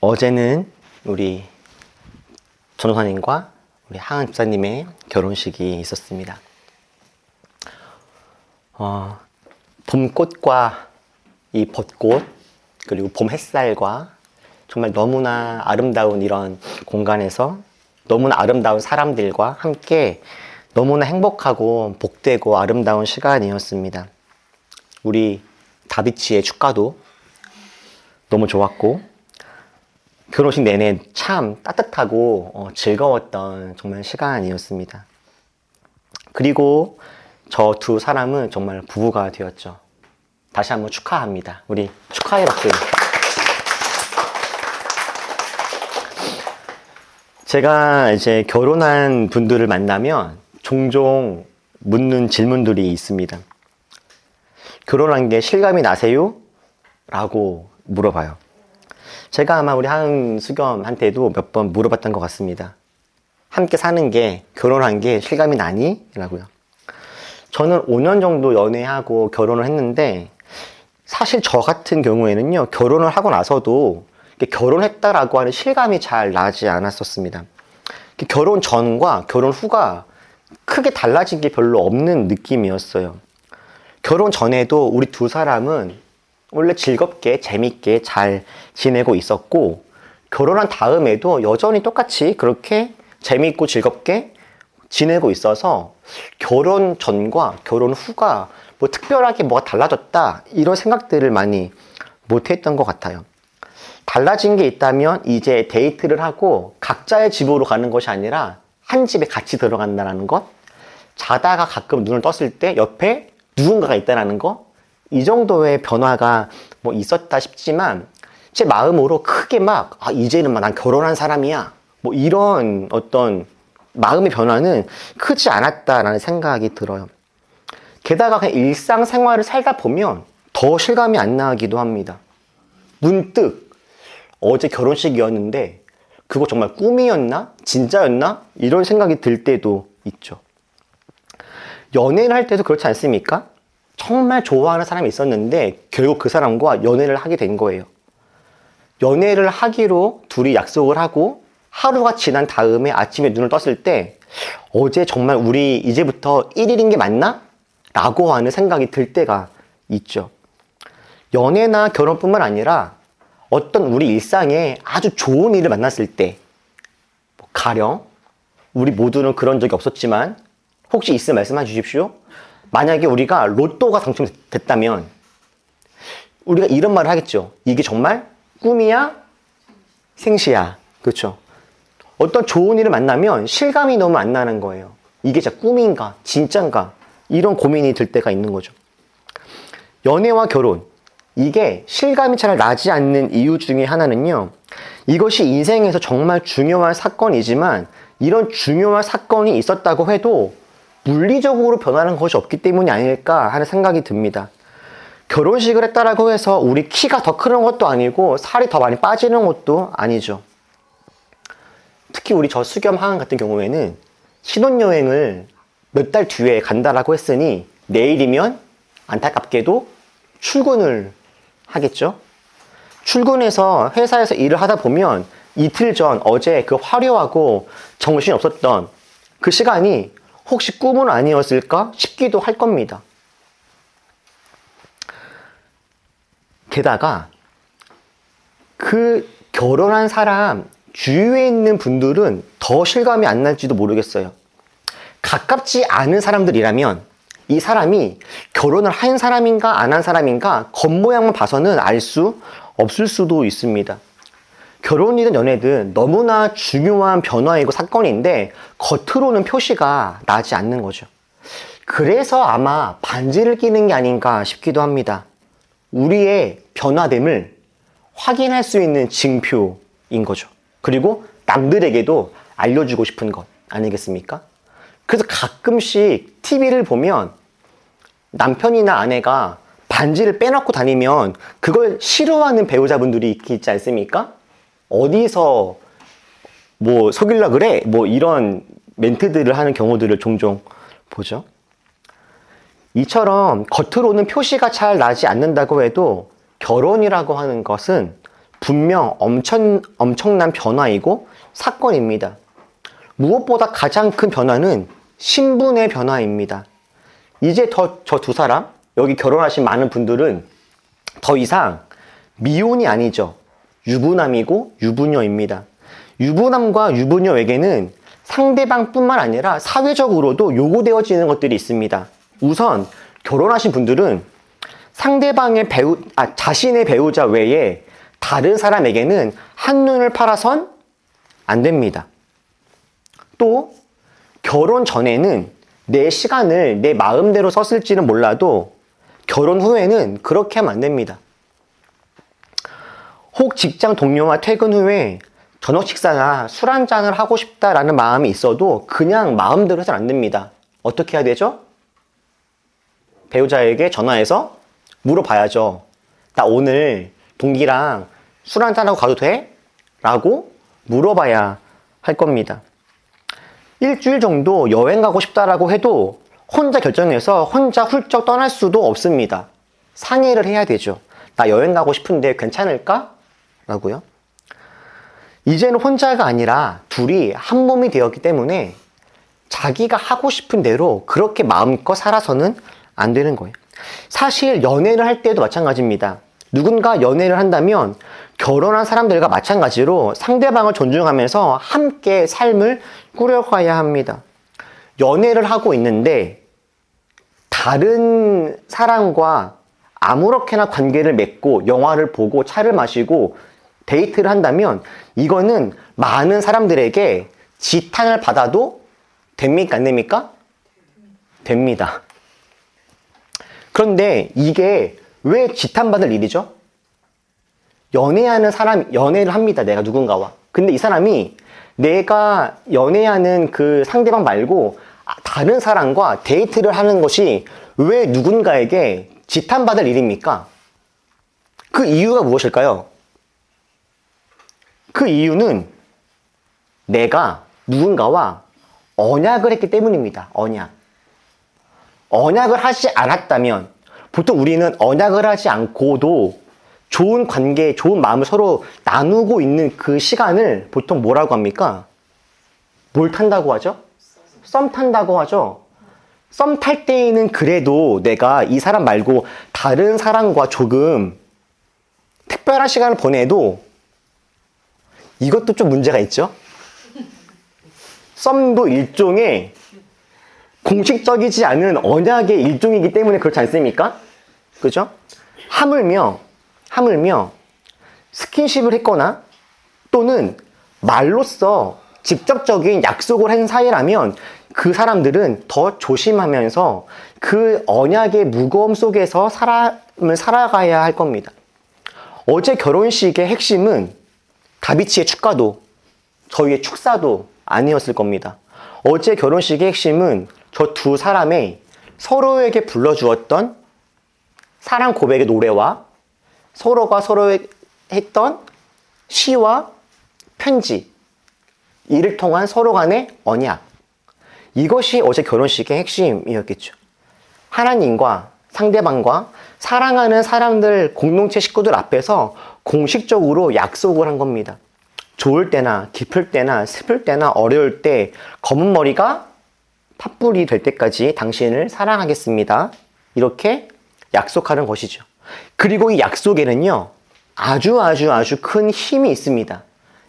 어제는 우리 전도사님과 우리 하은 집사님의 결혼식이 있었습니다. 봄꽃과 이 벚꽃, 그리고 봄 햇살과 정말 너무나 아름다운 이런 공간에서 너무나 아름다운 사람들과 함께 너무나 행복하고 복되고 아름다운 시간이었습니다. 우리 다비치의 축가도 너무 좋았고, 결혼식 내내 참 따뜻하고 즐거웠던 정말 시간이었습니다. 그리고 저 두 사람은 정말 부부가 되었죠. 다시 한번 축하합니다. 우리 축하의 박수. 제가 이제 결혼한 분들을 만나면 종종 묻는 질문들이 있습니다. 결혼한 게 실감이 나세요? 라고 물어봐요. 제가 아마 우리 하은 수겸한테도 몇 번 물어봤던 것 같습니다. 함께 사는 게, 결혼한 게 실감이 나니? 라고요. 저는 5년 정도 연애하고 결혼을 했는데, 사실 저 같은 경우에는요, 결혼을 하고 나서도 결혼했다라고 하는 실감이 잘 나지 않았었습니다. 결혼 전과 결혼 후가 크게 달라진 게 별로 없는 느낌이었어요. 결혼 전에도 우리 두 사람은 원래 즐겁게 재밌게 잘 지내고 있었고, 결혼한 다음에도 여전히 똑같이 그렇게 재밌고 즐겁게 지내고 있어서 결혼 전과 결혼 후가 뭐 특별하게 뭐가 달라졌다 이런 생각들을 많이 못했던 것 같아요. 달라진 게 있다면 이제 데이트를 하고 각자의 집으로 가는 것이 아니라 한 집에 같이 들어간다는 것, 자다가 가끔 눈을 떴을 때 옆에 누군가가 있다는 것, 이 정도의 변화가 뭐 있었다 싶지만, 제 마음으로 크게 이제는 난 결혼한 사람이야, 뭐 이런 어떤 마음의 변화는 크지 않았다라는 생각이 들어요. 게다가 그냥 일상생활을 살다 보면 더 실감이 안 나기도 합니다. 문득 어제 결혼식이었는데 그거 정말 꿈이었나? 진짜였나? 이런 생각이 들 때도 있죠. 연애를 할 때도 그렇지 않습니까? 정말 좋아하는 사람이 있었는데 결국 그 사람과 연애를 하게 된 거예요. 연애를 하기로 둘이 약속을 하고 하루가 지난 다음에 아침에 눈을 떴을 때 어제 정말 우리 이제부터 1일인 게 맞나? 라고 하는 생각이 들 때가 있죠. 연애나 결혼뿐만 아니라 어떤 우리 일상에 아주 좋은 일을 만났을 때, 가령 우리 모두는 그런 적이 없었지만 혹시 있으면 말씀해 주십시오. 만약에 우리가 로또가 당첨됐다면 우리가 이런 말을 하겠죠. 이게 정말 꿈이야? 생시야? 그렇죠? 어떤 좋은 일을 만나면 실감이 너무 안 나는 거예요. 이게 진짜 꿈인가? 진짠가? 이런 고민이 들 때가 있는 거죠. 연애와 결혼, 이게 실감이 잘 나지 않는 이유 중에 하나는요, 이것이 인생에서 정말 중요한 사건이지만 이런 중요한 사건이 있었다고 해도 물리적으로 변하는 것이 없기 때문이 아닐까 하는 생각이 듭니다. 결혼식을 했다라고 해서 우리 키가 더 크는 것도 아니고 살이 더 많이 빠지는 것도 아니죠. 특히 우리 저 수겸 하은 같은 경우에는 신혼여행을 몇 달 뒤에 간다라고 했으니 내일이면 안타깝게도 출근을 하겠죠. 출근해서 회사에서 일을 하다 보면 이틀 전 어제 그 화려하고 정신이 없었던 그 시간이 혹시 꿈은 아니었을까 싶기도 할 겁니다. 게다가 그 결혼한 사람 주위에 있는 분들은 더 실감이 안 날지도 모르겠어요. 가깝지 않은 사람들이라면 이 사람이 결혼을 한 사람인가 안 한 사람인가 겉모양만 봐서는 알 수 없을 수도 있습니다. 결혼이든 연애든 너무나 중요한 변화이고 사건인데 겉으로는 표시가 나지 않는 거죠. 그래서 아마 반지를 끼는 게 아닌가 싶기도 합니다. 우리의 변화됨을 확인할 수 있는 징표인 거죠. 그리고 남들에게도 알려주고 싶은 것 아니겠습니까? 그래서 가끔씩 TV를 보면 남편이나 아내가 반지를 빼놓고 다니면 그걸 싫어하는 배우자분들이 있지 않습니까? 어디서 뭐 속일라 그래? 뭐 이런 멘트들을 하는 경우들을 종종 보죠. 이처럼 겉으로는 표시가 잘 나지 않는다고 해도 결혼이라고 하는 것은 분명 엄청난 변화이고 사건입니다. 무엇보다 가장 큰 변화는 신분의 변화입니다. 이제 저 두 사람, 여기 결혼하신 많은 분들은 더 이상 미혼이 아니죠. 유부남이고 유부녀입니다. 유부남과 유부녀에게는 상대방뿐만 아니라 사회적으로도 요구되어지는 것들이 있습니다. 우선 결혼하신 분들은 상대방의 자신의 배우자 외에 다른 사람에게는 한눈을 팔아선 안 됩니다. 또 결혼 전에는 내 시간을 내 마음대로 썼을지는 몰라도 결혼 후에는 그렇게 하면 안 됩니다. 혹 직장 동료와 퇴근 후에 저녁 식사나 술 한잔을 하고 싶다라는 마음이 있어도 그냥 마음대로 해서는 안 됩니다. 어떻게 해야 되죠? 배우자에게 전화해서 물어봐야죠. 나 오늘 동기랑 술 한잔하고 가도 돼? 라고 물어봐야 할 겁니다. 일주일 정도 여행 가고 싶다라고 해도 혼자 결정해서 혼자 훌쩍 떠날 수도 없습니다. 상의를 해야 되죠. 나 여행 가고 싶은데 괜찮을까? 라고요. 이제는 혼자가 아니라 둘이 한 몸이 되었기 때문에 자기가 하고 싶은 대로 그렇게 마음껏 살아서는 안 되는 거예요. 사실 연애를 할 때도 마찬가지입니다. 누군가 연애를 한다면 결혼한 사람들과 마찬가지로 상대방을 존중하면서 함께 삶을 꾸려가야 합니다. 연애를 하고 있는데 다른 사람과 아무렇게나 관계를 맺고 영화를 보고 차를 마시고 데이트를 한다면 이거는 많은 사람들에게 지탄을 받아도 됩니까? 안 됩니까? 됩니다. 그런데 이게 왜 지탄받을 일이죠? 연애하는 사람, 연애를 합니다. 내가 누군가와. 근데 이 사람이 내가 연애하는 그 상대방 말고 다른 사람과 데이트를 하는 것이 왜 누군가에게 지탄받을 일입니까? 그 이유가 무엇일까요? 그 이유는 내가 누군가와 언약을 했기 때문입니다. 언약을 하지 않았다면, 보통 우리는 언약을 하지 않고도 좋은 관계, 좋은 마음을 서로 나누고 있는 그 시간을 보통 뭐라고 합니까? 뭘 탄다고 하죠? 썸 탄다고 하죠? 썸 탈 때에는 그래도 내가 이 사람 말고 다른 사람과 조금 특별한 시간을 보내도 이것도 좀 문제가 있죠? 썸도 일종의 공식적이지 않은 언약의 일종이기 때문에 그렇지 않습니까? 그죠? 하물며 스킨십을 했거나 또는 말로써 직접적인 약속을 한 사이라면 그 사람들은 더 조심하면서 그 언약의 무거움 속에서 삶을 살아가야 할 겁니다. 어제 결혼식의 핵심은 다비치의 축가도 저희의 축사도 아니었을 겁니다. 어제 결혼식의 핵심은 저 두 사람의 서로에게 불러주었던 사랑 고백의 노래와 서로가 서로에게 했던 시와 편지, 이를 통한 서로 간의 언약, 이것이 어제 결혼식의 핵심이었겠죠. 하나님과 상대방과 사랑하는 사람들, 공동체 식구들 앞에서 공식적으로 약속을 한 겁니다. 좋을 때나 기쁠 때나 슬플 때나 어려울 때 검은 머리가 팥불이 될 때까지 당신을 사랑하겠습니다. 이렇게 약속하는 것이죠. 그리고 이 약속에는요, 아주 큰 힘이 있습니다.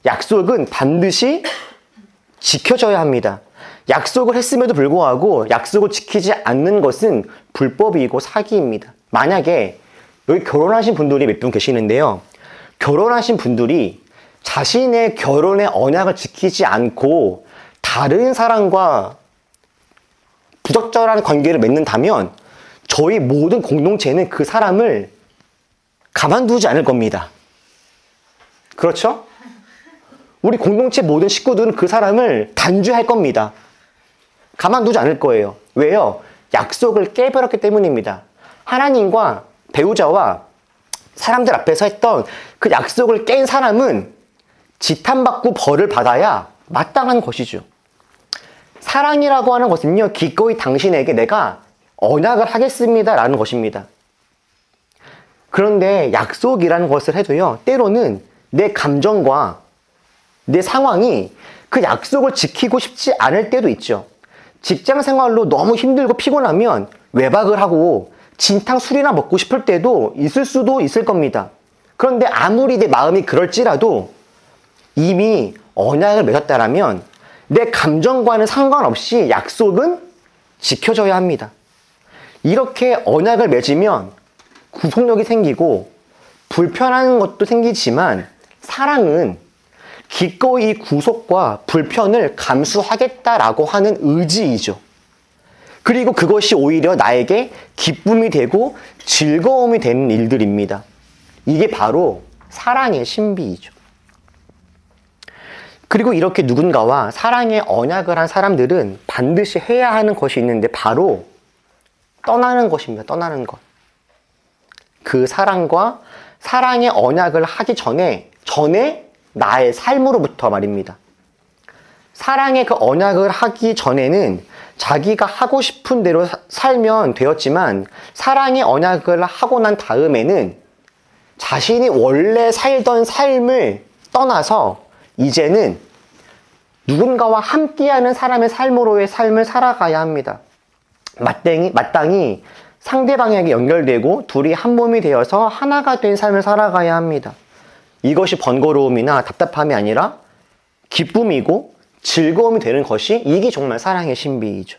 약속은 반드시 지켜져야 합니다. 약속을 했음에도 불구하고 약속을 지키지 않는 것은 불법이고 사기입니다. 만약에 여기 결혼하신 분들이 몇 분 계시는데요. 결혼하신 분들이 자신의 결혼의 언약을 지키지 않고 다른 사람과 부적절한 관계를 맺는다면 저희 모든 공동체는 그 사람을 가만두지 않을 겁니다. 그렇죠? 우리 공동체 모든 식구들은 그 사람을 단죄할 겁니다. 가만두지 않을 거예요. 왜요? 약속을 깨버렸기 때문입니다. 하나님과 배우자와 사람들 앞에서 했던 그 약속을 깬 사람은 지탄받고 벌을 받아야 마땅한 것이죠. 사랑이라고 하는 것은요, 기꺼이 당신에게 내가 언약을 하겠습니다 라는 것입니다. 그런데 약속이라는 것을 해도요, 때로는 내 감정과 내 상황이 그 약속을 지키고 싶지 않을 때도 있죠. 직장 생활로 너무 힘들고 피곤하면 외박을 하고 진탕 술이나 먹고 싶을 때도 있을 수도 있을 겁니다. 그런데 아무리 내 마음이 그럴지라도 이미 언약을 맺었다라면 내 감정과는 상관없이 약속은 지켜져야 합니다. 이렇게 언약을 맺으면 구속력이 생기고 불편한 것도 생기지만 사랑은 기꺼이 구속과 불편을 감수하겠다라고 하는 의지이죠. 그리고 그것이 오히려 나에게 기쁨이 되고 즐거움이 되는 일들입니다. 이게 바로 사랑의 신비이죠. 그리고 이렇게 누군가와 사랑의 언약을 한 사람들은 반드시 해야 하는 것이 있는데 바로 떠나는 것입니다. 떠나는 것. 그 사랑과 사랑의 언약을 하기 전에 나의 삶으로부터 말입니다. 사랑의 그 언약을 하기 전에는 자기가 하고 싶은 대로 살면 되었지만 사랑의 언약을 하고 난 다음에는 자신이 원래 살던 삶을 떠나서 이제는 누군가와 함께하는 사람의 삶으로의 삶을 살아가야 합니다. 마땅히 상대방에게 연결되고 둘이 한 몸이 되어서 하나가 된 삶을 살아가야 합니다. 이것이 번거로움이나 답답함이 아니라 기쁨이고 즐거움이 되는 것이 이게 정말 사랑의 신비이죠.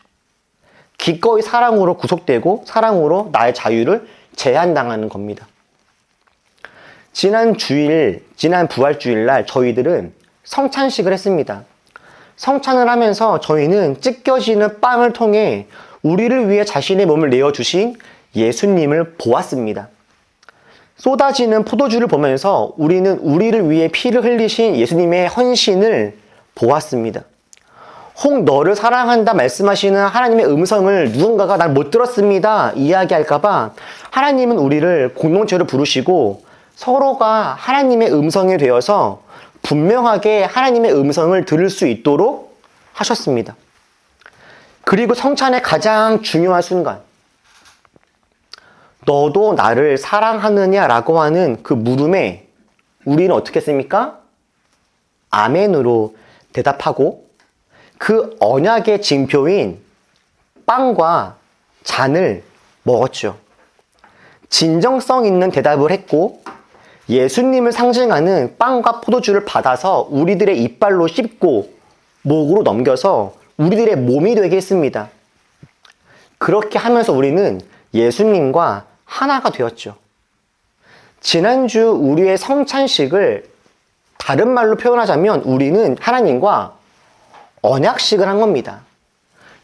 기꺼이 사랑으로 구속되고 사랑으로 나의 자유를 제한당하는 겁니다. 지난 부활주일날 저희들은 성찬식을 했습니다. 성찬을 하면서 저희는 찢겨지는 빵을 통해 우리를 위해 자신의 몸을 내어주신 예수님을 보았습니다. 쏟아지는 포도주를 보면서 우리는 우리를 위해 피를 흘리신 예수님의 헌신을 보았습니다. 혹 너를 사랑한다 말씀하시는 하나님의 음성을 누군가가 날 못 들었습니다 이야기할까봐 하나님은 우리를 공동체로 부르시고 서로가 하나님의 음성이 되어서 분명하게 하나님의 음성을 들을 수 있도록 하셨습니다. 그리고 성찬의 가장 중요한 순간, 너도 나를 사랑하느냐라고 하는 그 물음에 우리는 어떻게 했습니까? 아멘으로 대답하고 그 언약의 징표인 빵과 잔을 먹었죠. 진정성 있는 대답을 했고 예수님을 상징하는 빵과 포도주를 받아서 우리들의 이빨로 씹고 목으로 넘겨서 우리들의 몸이 되게 했습니다. 그렇게 하면서 우리는 예수님과 하나가 되었죠. 지난주 우리의 성찬식을 다른 말로 표현하자면 우리는 하나님과 언약식을 한 겁니다.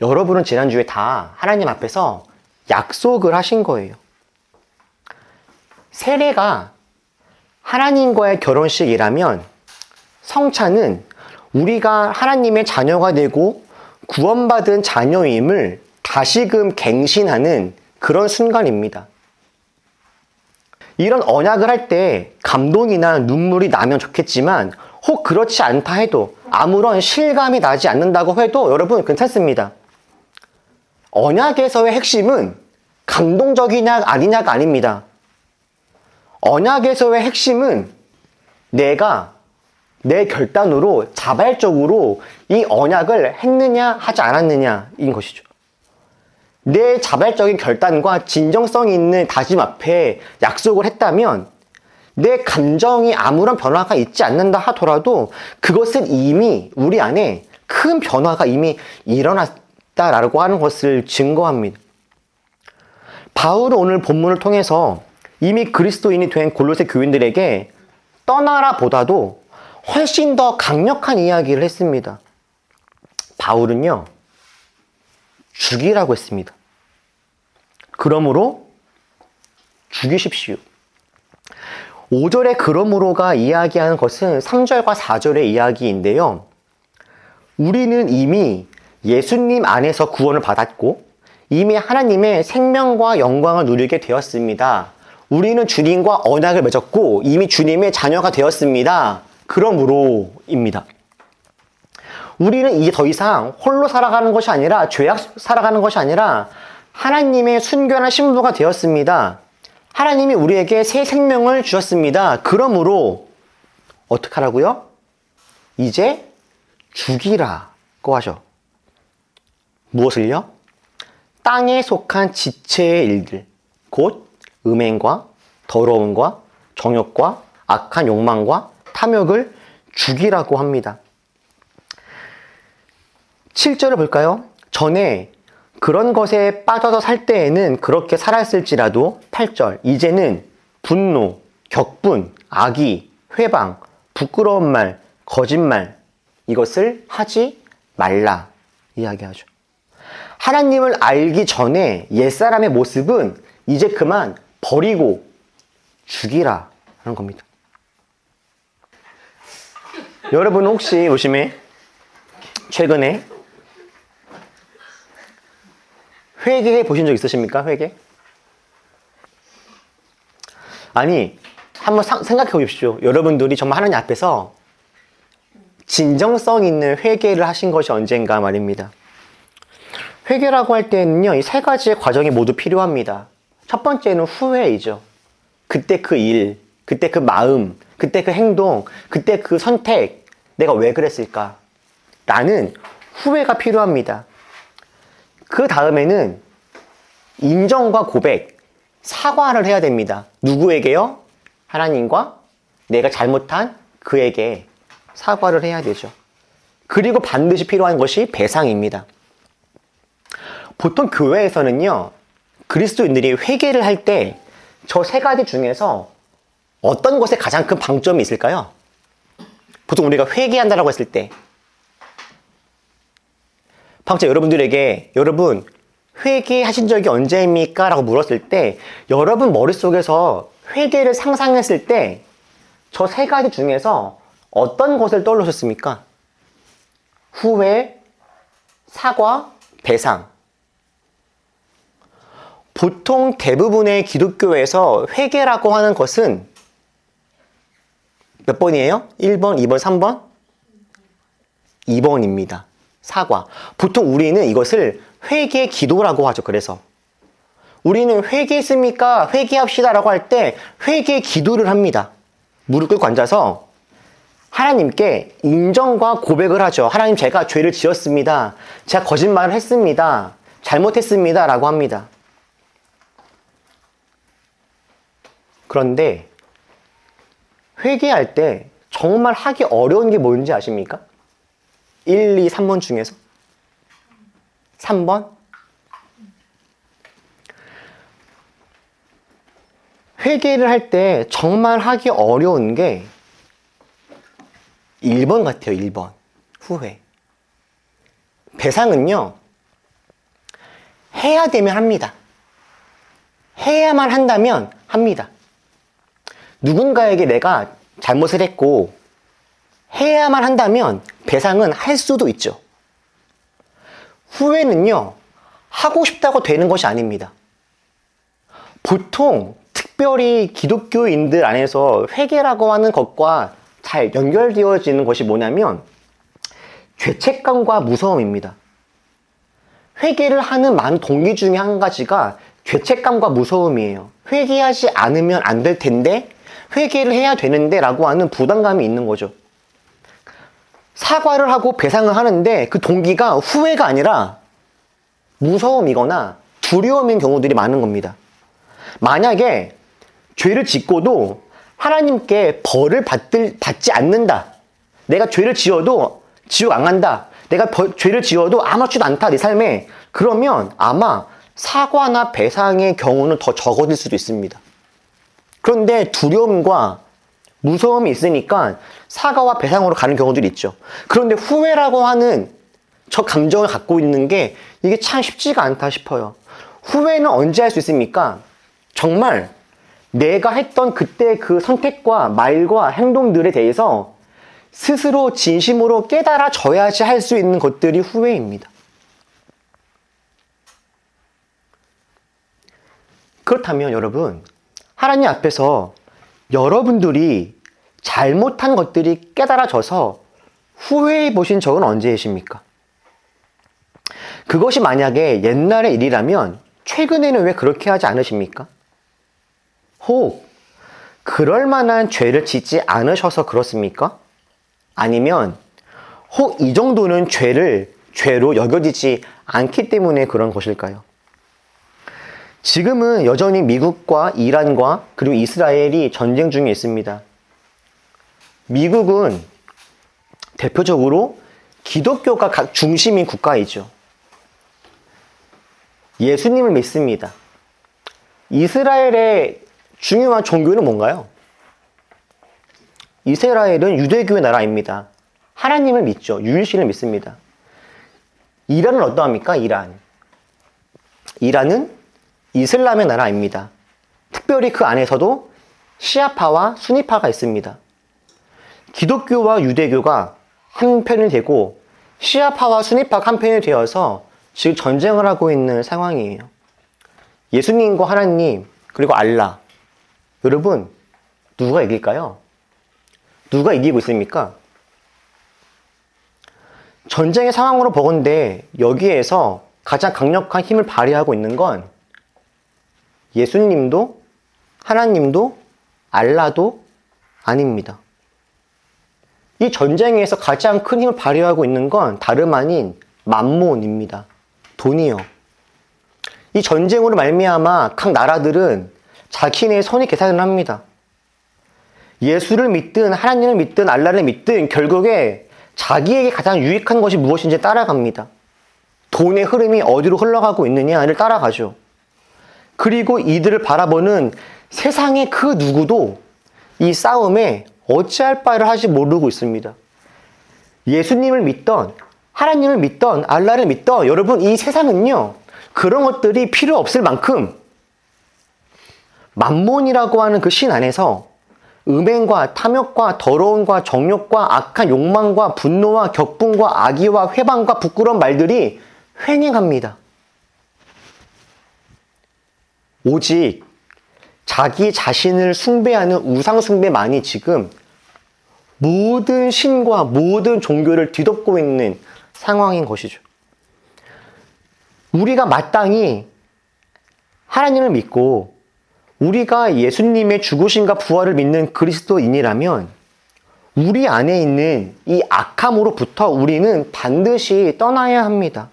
여러분은 지난주에 다 하나님 앞에서 약속을 하신 거예요. 세례가 하나님과의 결혼식이라면 성찬은 우리가 하나님의 자녀가 되고 구원받은 자녀임을 다시금 갱신하는 그런 순간입니다. 이런 언약을 할 때 감동이나 눈물이 나면 좋겠지만 혹 그렇지 않다 해도 아무런 실감이 나지 않는다고 해도 여러분 괜찮습니다. 언약에서의 핵심은 감동적이냐 아니냐가 아닙니다. 언약에서의 핵심은 내가 내 결단으로 자발적으로 이 언약을 했느냐 하지 않았느냐인 것이죠. 내 자발적인 결단과 진정성 있는 다짐 앞에 약속을 했다면 내 감정이 아무런 변화가 있지 않는다 하더라도 그것은 이미 우리 안에 큰 변화가 이미 일어났다라고 하는 것을 증거합니다. 바울은 오늘 본문을 통해서 이미 그리스도인이 된 골로새 교인들에게 떠나라 보다도 훨씬 더 강력한 이야기를 했습니다. 바울은요, 죽이라고 했습니다. 그러므로 죽이십시오. 5절의 그러므로가 이야기하는 것은 3절과 4절의 이야기인데요. 우리는 이미 예수님 안에서 구원을 받았고 이미 하나님의 생명과 영광을 누리게 되었습니다. 우리는 주님과 언약을 맺었고 이미 주님의 자녀가 되었습니다. 그러므로입니다. 우리는 이제 더 이상 홀로 살아가는 것이 아니라 죄악 살아가는 것이 아니라 하나님의 순결한 신부가 되었습니다. 하나님이 우리에게 새 생명을 주셨습니다. 그러므로 어떻게 하라고요? 이제 죽이라고 하죠. 무엇을요? 땅에 속한 지체의 일들, 곧 음행과 더러움과 정욕과 악한 욕망과 탐욕을 죽이라고 합니다. 7절을 볼까요? 전에 그런 것에 빠져서 살 때에는 그렇게 살았을지라도 8절 이제는 분노, 격분, 악의, 회방, 부끄러운 말, 거짓말 이것을 하지 말라 이야기하죠. 하나님을 알기 전에 옛사람의 모습은 이제 그만 버리고 죽이라 하는 겁니다. 여러분 혹시 요즘에 최근에 회개해 보신 적 있으십니까? 회개? 아니 한번 생각해 보십시오. 여러분들이 정말 하나님 앞에서 진정성 있는 회개를 하신 것이 언젠가 말입니다. 회개라고 할 때는요, 이 세 가지의 과정이 모두 필요합니다. 첫 번째는 후회이죠. 그때 그 일, 그때 그 마음, 그때 그 행동, 그때 그 선택, 내가 왜 그랬을까? 라는 후회가 필요합니다. 그 다음에는 인정과 고백, 사과를 해야 됩니다. 누구에게요? 하나님과 내가 잘못한 그에게 사과를 해야 되죠. 그리고 반드시 필요한 것이 배상입니다. 보통 교회에서는요, 그리스도인들이 회개를 할 때 저 세 가지 중에서 어떤 것에 가장 큰 방점이 있을까요? 보통 우리가 회개한다라고 했을 때 방금 여러분들에게 여러분 회개하신 적이 언제입니까? 라고 물었을 때 여러분 머릿속에서 회개를 상상했을 때 저 세 가지 중에서 어떤 것을 떠올리셨습니까? 후회, 사과, 배상. 보통 대부분의 기독교에서 회개라고 하는 것은 몇 번이에요? 1번, 2번, 3번? 2번입니다. 사과. 보통 우리는 이것을 회개 기도라고 하죠. 그래서 우리는 회개했습니까? 회개합시다 라고 할 때 회개 기도를 합니다. 무릎 꿇고 앉아서 하나님께 인정과 고백을 하죠. 하나님, 제가 죄를 지었습니다. 제가 거짓말을 했습니다. 잘못했습니다 라고 합니다. 그런데 회개할 때 정말 하기 어려운 게 뭔지 아십니까? 1, 2, 3번 중에서 3번? 회개를 할 때 정말 하기 어려운 게 1번 같아요. 1번. 후회. 배상은요, 해야 되면 합니다. 해야만 한다면 합니다. 누군가에게 내가 잘못을 했고 해야만 한다면 배상은 할 수도 있죠. 후회는요, 하고 싶다고 되는 것이 아닙니다. 보통 특별히 기독교인들 안에서 회개라고 하는 것과 잘 연결되어지는 것이 뭐냐면 죄책감과 무서움입니다. 회개를 하는 많은 동기 중에 한 가지가 죄책감과 무서움이에요. 회개하지 않으면 안 될 텐데, 회개를 해야 되는데 라고 하는 부담감이 있는 거죠. 사과를 하고 배상을 하는데 그 동기가 후회가 아니라 무서움이거나 두려움인 경우들이 많은 겁니다. 만약에 죄를 짓고도 하나님께 벌을 받지 않는다. 내가 죄를 지어도 지옥 안 간다. 내가 죄를 지어도 아무렇지도 않다. 내 삶에. 그러면 아마 사과나 배상의 경우는 더 적어질 수도 있습니다. 그런데 두려움과 무서움이 있으니까 사과와 배상으로 가는 경우들이 있죠. 그런데 후회라고 하는 저 감정을 갖고 있는 게 이게 참 쉽지가 않다 싶어요. 후회는 언제 할 수 있습니까? 정말 내가 했던 그때 그 선택과 말과 행동들에 대해서 스스로 진심으로 깨달아져야지 할 수 있는 것들이 후회입니다. 그렇다면 여러분, 하나님 앞에서 여러분들이 잘못한 것들이 깨달아져서 후회해 보신 적은 언제이십니까? 그것이 만약에 옛날의 일이라면 최근에는 왜 그렇게 하지 않으십니까? 혹 그럴 만한 죄를 짓지 않으셔서 그렇습니까? 아니면 혹 이 정도는 죄로 여겨지지 않기 때문에 그런 것일까요? 지금은 여전히 미국과 이란과 그리고 이스라엘이 전쟁 중에 있습니다. 미국은 대표적으로 기독교가 중심인 국가이죠. 예수님을 믿습니다. 이스라엘의 중요한 종교는 뭔가요? 이스라엘은 유대교의 나라입니다. 하나님을 믿죠. 유일신을 믿습니다. 이란은 어떠합니까? 이란은 이슬람의 나라입니다. 특별히 그 안에서도 시아파와 수니파가 있습니다. 기독교와 유대교가 한편이 되고 시아파와 수니파가 한편이 되어서 지금 전쟁을 하고 있는 상황이에요. 예수님과 하나님 그리고 알라, 여러분 누가 이길까요? 누가 이기고 있습니까? 전쟁의 상황으로 보건대 여기에서 가장 강력한 힘을 발휘하고 있는 건 예수님도 하나님도 알라도 아닙니다. 이 전쟁에서 가장 큰 힘을 발휘하고 있는 건 다름 아닌 만몬입니다. 돈이요. 이 전쟁으로 말미암아 각 나라들은 자기네 손익 계산을 합니다. 예수를 믿든 하나님을 믿든 알라를 믿든 결국에 자기에게 가장 유익한 것이 무엇인지 따라갑니다. 돈의 흐름이 어디로 흘러가고 있느냐를 따라가죠. 그리고 이들을 바라보는 세상의 그 누구도 이 싸움에 어찌할 바를 하지 모르고 있습니다. 예수님을 믿던 하나님을 믿던 알라를 믿던 여러분 이 세상은요 그런 것들이 필요 없을 만큼 만몬이라고 하는 그 신 안에서 음행과 탐욕과 더러움과 정욕과 악한 욕망과 분노와 격분과 악의와 회방과 부끄러운 말들이 횡행합니다. 오직 자기 자신을 숭배하는 우상 숭배만이 지금 모든 신과 모든 종교를 뒤덮고 있는 상황인 것이죠. 우리가 마땅히 하나님을 믿고 우리가 예수님의 죽으심과 부활을 믿는 그리스도인이라면 우리 안에 있는 이 악함으로부터 우리는 반드시 떠나야 합니다.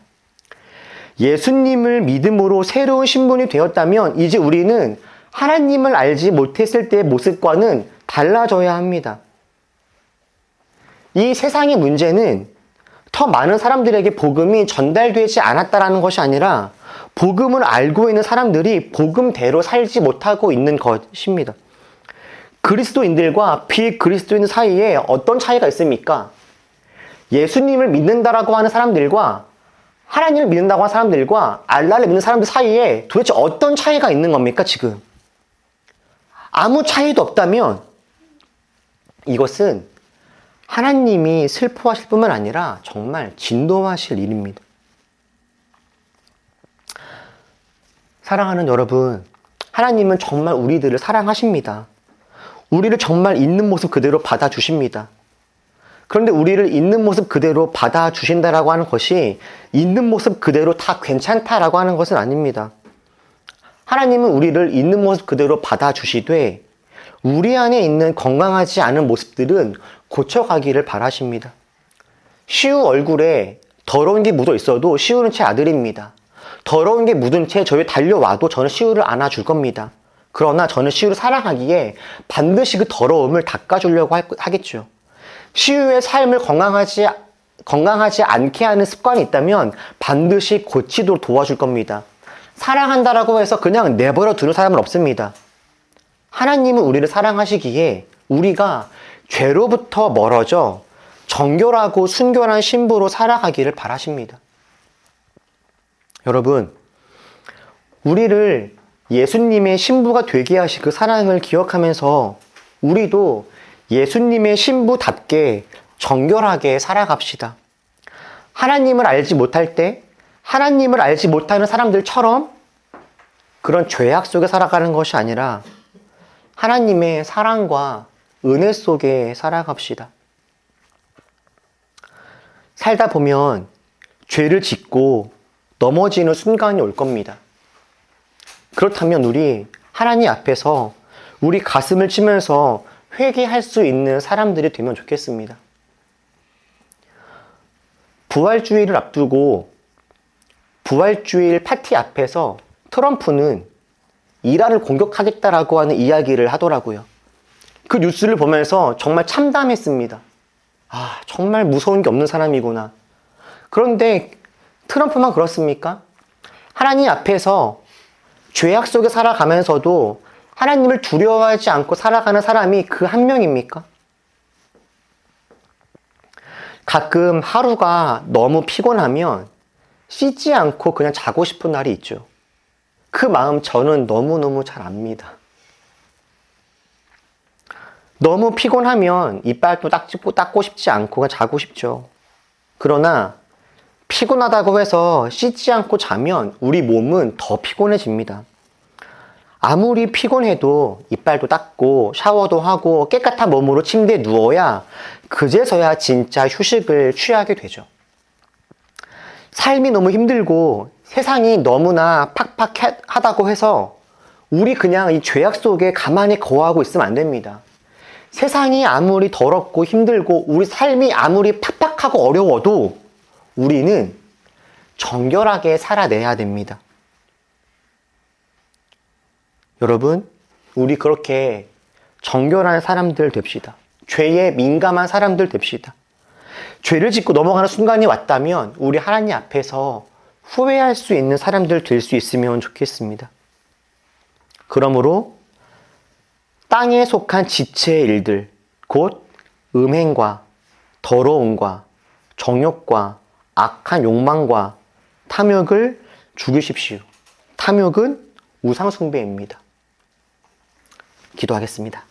예수님을 믿음으로 새로운 신분이 되었다면 이제 우리는 하나님을 알지 못했을 때의 모습과는 달라져야 합니다. 이 세상의 문제는 더 많은 사람들에게 복음이 전달되지 않았다라는 것이 아니라 복음을 알고 있는 사람들이 복음대로 살지 못하고 있는 것입니다. 그리스도인들과 비그리스도인 사이에 어떤 차이가 있습니까? 예수님을 믿는다라고 하는 사람들과 하나님을 믿는다고 하는 사람들과 알라를 믿는 사람들 사이에 도대체 어떤 차이가 있는 겁니까, 지금? 아무 차이도 없다면 이것은 하나님이 슬퍼하실 뿐만 아니라 정말 진노하실 일입니다. 사랑하는 여러분, 하나님은 정말 우리들을 사랑하십니다. 우리를 정말 있는 모습 그대로 받아주십니다. 그런데 우리를 있는 모습 그대로 받아주신다라고 하는 것이 있는 모습 그대로 다 괜찮다라고 하는 것은 아닙니다. 하나님은 우리를 있는 모습 그대로 받아주시되 우리 안에 있는 건강하지 않은 모습들은 고쳐가기를 바라십니다. 시우 얼굴에 더러운 게 묻어 있어도 시우는 제 아들입니다. 더러운 게 묻은 채 저에 달려와도 저는 시우를 안아줄 겁니다. 그러나 저는 시우를 사랑하기에 반드시 그 더러움을 닦아주려고 하겠죠. 시우의 삶을 건강하지 않게 하는 습관이 있다면 반드시 고치도록 도와줄 겁니다. 사랑한다라고 해서 그냥 내버려 두는 사람은 없습니다. 하나님은 우리를 사랑하시기에 우리가 죄로부터 멀어져 정결하고 순결한 신부로 살아가기를 바라십니다. 여러분, 우리를 예수님의 신부가 되게 하신 그 사랑을 기억하면서 우리도 예수님의 신부답게 정결하게 살아갑시다. 하나님을 알지 못할 때 하나님을 알지 못하는 사람들처럼 그런 죄악 속에 살아가는 것이 아니라 하나님의 사랑과 은혜 속에 살아갑시다. 살다 보면 죄를 짓고 넘어지는 순간이 올 겁니다. 그렇다면 우리 하나님 앞에서 우리 가슴을 치면서 회개할 수 있는 사람들이 되면 좋겠습니다. 부활주의를 앞두고 부활주일 파티 앞에서 트럼프는 이란을 공격하겠다라고 하는 이야기를 하더라고요. 그 뉴스를 보면서 정말 참담했습니다. 아, 정말 무서운 게 없는 사람이구나. 그런데 트럼프만 그렇습니까? 하나님 앞에서 죄악 속에 살아가면서도 하나님을 두려워하지 않고 살아가는 사람이 그 한 명입니까? 가끔 하루가 너무 피곤하면 쉬지 않고 그냥 자고 싶은 날이 있죠. 그 마음 저는 너무너무 잘 압니다. 너무 피곤하면 이빨도 닦고 싶지 않고 그냥 자고 싶죠. 그러나 피곤하다고 해서 쉬지 않고 자면 우리 몸은 더 피곤해집니다. 아무리 피곤해도 이빨도 닦고 샤워도 하고 깨끗한 몸으로 침대에 누워야 그제서야 진짜 휴식을 취하게 되죠. 삶이 너무 힘들고 세상이 너무나 팍팍하다고 해서 우리 그냥 이 죄악 속에 가만히 거하고 있으면 안 됩니다. 세상이 아무리 더럽고 힘들고 우리 삶이 아무리 팍팍하고 어려워도 우리는 정결하게 살아내야 됩니다. 여러분, 우리 그렇게 정결한 사람들 됩시다. 죄에 민감한 사람들 됩시다. 죄를 짓고 넘어가는 순간이 왔다면 우리 하나님 앞에서 후회할 수 있는 사람들 될 수 있으면 좋겠습니다. 그러므로 땅에 속한 지체의 일들, 곧 음행과 더러움과 정욕과 악한 욕망과 탐욕을 죽이십시오. 탐욕은 우상숭배입니다. 기도하겠습니다.